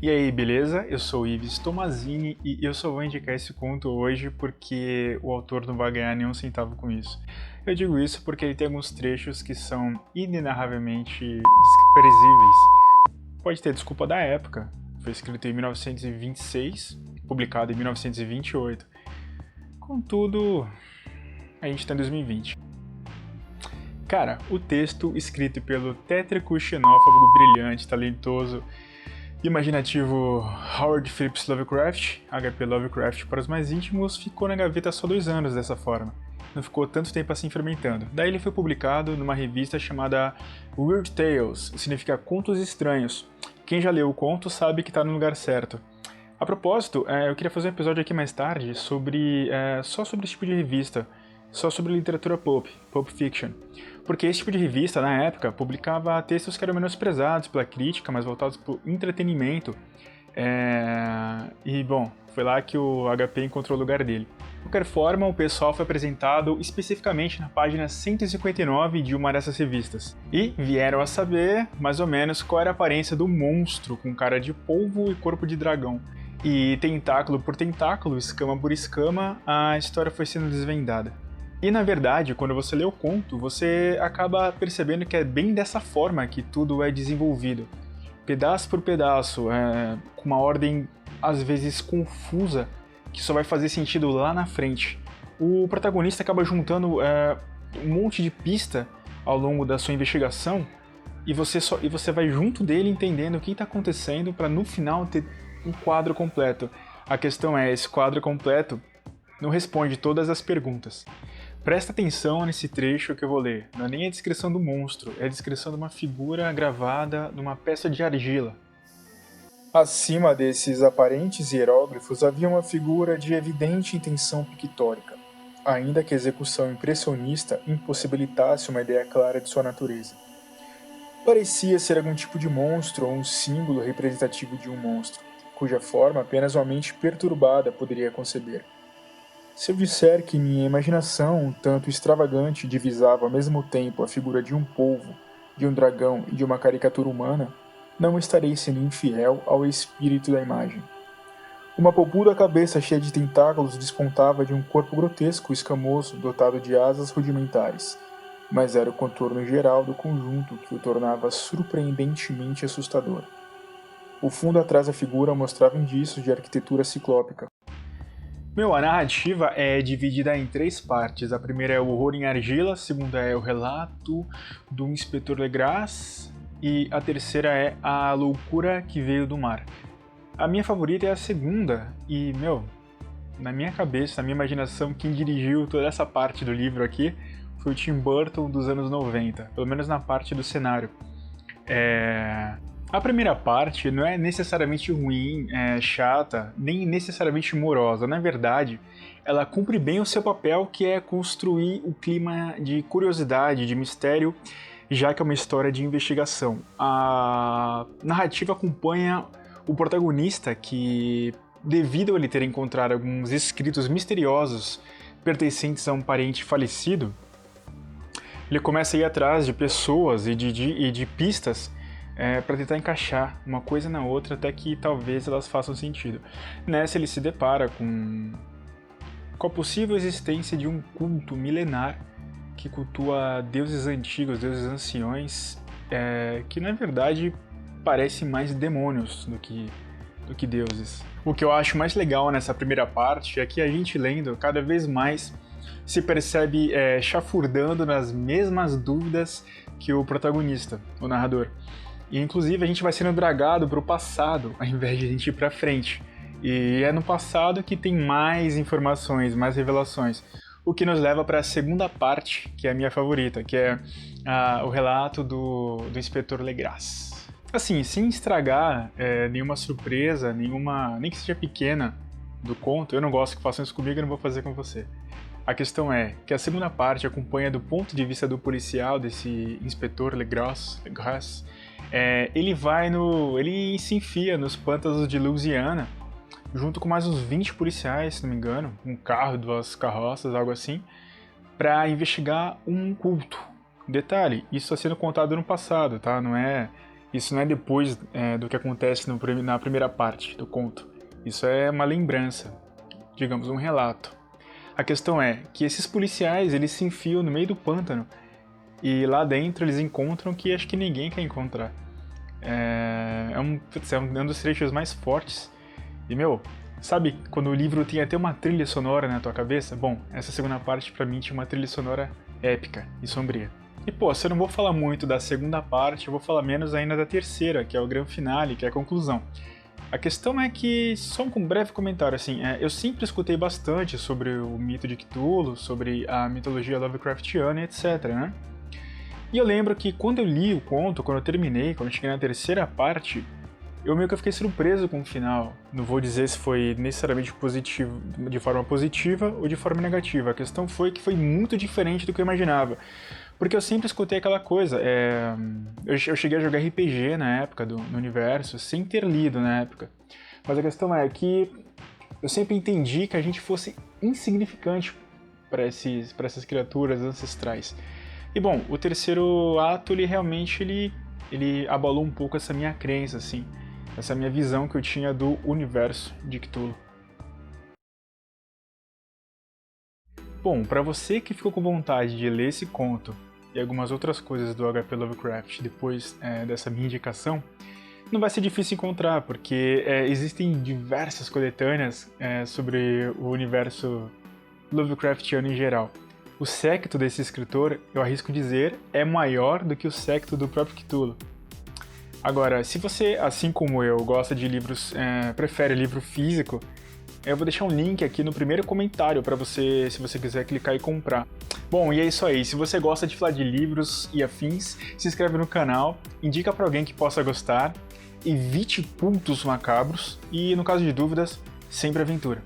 E aí, beleza? Eu sou o Ives Tomazini e eu só vou indicar esse conto hoje porque o autor não vai ganhar nenhum centavo com isso. Eu digo isso porque ele tem alguns trechos que são inenarravelmente desprezíveis. Pode ter desculpa da época, foi escrito em 1926, publicado em 1928. Contudo, a gente está em 2020. Cara, o texto escrito pelo tétrico, xenófobo, brilhante, talentoso, imaginativo Howard Phillips Lovecraft, H.P. Lovecraft para os mais íntimos, ficou na gaveta só 2 anos dessa forma. Não ficou tanto tempo assim fermentando. Daí ele foi publicado numa revista chamada Weird Tales, que significa Contos Estranhos. Quem já leu o conto sabe que está no lugar certo. A propósito, eu queria fazer um episódio aqui mais tarde só sobre esse tipo de revista, só sobre literatura pulp fiction. Porque esse tipo de revista, na época, publicava textos que eram menosprezados pela crítica, mas voltados para o entretenimento. E, bom, foi lá que o HP encontrou o lugar dele. De qualquer forma, o pessoal foi apresentado especificamente na página 159 de uma dessas revistas. E vieram a saber, mais ou menos, qual era a aparência do monstro com cara de polvo e corpo de dragão. E tentáculo por tentáculo, escama por escama, a história foi sendo desvendada. E na verdade, quando você lê o conto, você acaba percebendo que é bem dessa forma que tudo é desenvolvido. Pedaço por pedaço, com uma ordem às vezes confusa, que só vai fazer sentido lá na frente. O protagonista acaba juntando um monte de pista ao longo da sua investigação e você vai junto dele entendendo o que está acontecendo para no final ter um quadro completo. A questão é, esse quadro completo não responde todas as perguntas. Presta atenção nesse trecho que eu vou ler. Não é nem a descrição do monstro, é a descrição de uma figura gravada numa peça de argila. Acima desses aparentes hieróglifos havia uma figura de evidente intenção pictórica, ainda que a execução impressionista impossibilitasse uma ideia clara de sua natureza. Parecia ser algum tipo de monstro ou um símbolo representativo de um monstro, cuja forma apenas uma mente perturbada poderia conceber. Se eu disser que minha imaginação, um tanto extravagante, divisava ao mesmo tempo a figura de um polvo, de um dragão e de uma caricatura humana, não estarei sendo infiel ao espírito da imagem. Uma polpuda cabeça cheia de tentáculos despontava de um corpo grotesco, escamoso, dotado de asas rudimentares, mas era o contorno geral do conjunto que o tornava surpreendentemente assustador. O fundo atrás da figura mostrava indícios de arquitetura ciclópica. A narrativa é dividida em 3 partes. A primeira é o horror em argila, a segunda é o relato do inspetor Legras e a terceira é a loucura que veio do mar. A minha favorita é a segunda e, na minha cabeça, na minha imaginação, quem dirigiu toda essa parte do livro aqui foi o Tim Burton dos anos 90, pelo menos na parte do cenário. A primeira parte não é necessariamente ruim, chata, nem necessariamente morosa. Na verdade, ela cumpre bem o seu papel, que é construir o clima de curiosidade, de mistério, já que é uma história de investigação. A narrativa acompanha o protagonista que, devido a ele ter encontrado alguns escritos misteriosos pertencentes a um parente falecido, ele começa a ir atrás de pessoas e de pistas para tentar encaixar uma coisa na outra até que talvez elas façam sentido. Nessa ele se depara com a possível existência de um culto milenar que cultua deuses antigos, deuses anciões, que na verdade parecem mais demônios do que deuses. O que eu acho mais legal nessa primeira parte é que a gente lendo cada vez mais se percebe chafurdando nas mesmas dúvidas que o protagonista, o narrador. E inclusive a gente vai sendo dragado para o passado, ao invés de a gente ir para frente. E é no passado que tem mais informações, mais revelações. O que nos leva para a segunda parte, que é a minha favorita, que é o relato do inspetor Legras. Assim, sem estragar nenhuma surpresa, nem que seja pequena, do conto, eu não gosto que façam isso comigo, eu não vou fazer com você. A questão é que a segunda parte acompanha do ponto de vista do policial, desse inspetor Legras, ele se enfia nos pântanos de Louisiana, junto com mais uns 20 policiais, se não me engano, um carro, 2 carroças, algo assim, para investigar um culto. Detalhe, isso está sendo contado no passado, tá? Não é Isso não é depois do que acontece na primeira parte do conto. Isso é uma lembrança, digamos, um relato. A questão é que esses policiais, eles se enfiam no meio do pântano e lá dentro eles encontram o que acho que ninguém quer encontrar. É um dos trechos mais fortes. E, sabe quando o livro tem até uma trilha sonora na tua cabeça? Bom, essa segunda parte pra mim tinha uma trilha sonora épica e sombria. E, se eu não vou falar muito da segunda parte, eu vou falar menos ainda da terceira, que é o grande finale, que é a conclusão. A questão é que, só um breve comentário, assim, eu sempre escutei bastante sobre o mito de Cthulhu, sobre a mitologia Lovecraftiana, etc, né? E eu lembro que quando eu li o conto, quando eu terminei, quando eu cheguei na terceira parte, eu meio que fiquei surpreso com o final. Não vou dizer se foi necessariamente positivo, de forma positiva ou de forma negativa. A questão foi que foi muito diferente do que eu imaginava. Porque eu sempre escutei aquela coisa, eu cheguei a jogar RPG na época no universo, sem ter lido na época. Mas a questão é que eu sempre entendi que a gente fosse insignificante para essas criaturas ancestrais. E bom, o terceiro ato, ele realmente ele abalou um pouco essa minha crença, assim, essa minha visão que eu tinha do universo de Cthulhu. Bom, para você que ficou com vontade de ler esse conto e algumas outras coisas do H.P. Lovecraft depois dessa minha indicação, não vai ser difícil encontrar, porque existem diversas coletâneas sobre o universo Lovecraftiano em geral. O séquito desse escritor, eu arrisco dizer, é maior do que o séquito do próprio Cthulhu. Agora, se você, assim como eu, gosta de livros, prefere livro físico, eu vou deixar um link aqui no primeiro comentário para você, se você quiser clicar e comprar. Bom, e é isso aí. Se você gosta de falar de livros e afins, se inscreve no canal, indica para alguém que possa gostar, evite cultos macabros e, no caso de dúvidas, sempre aventura.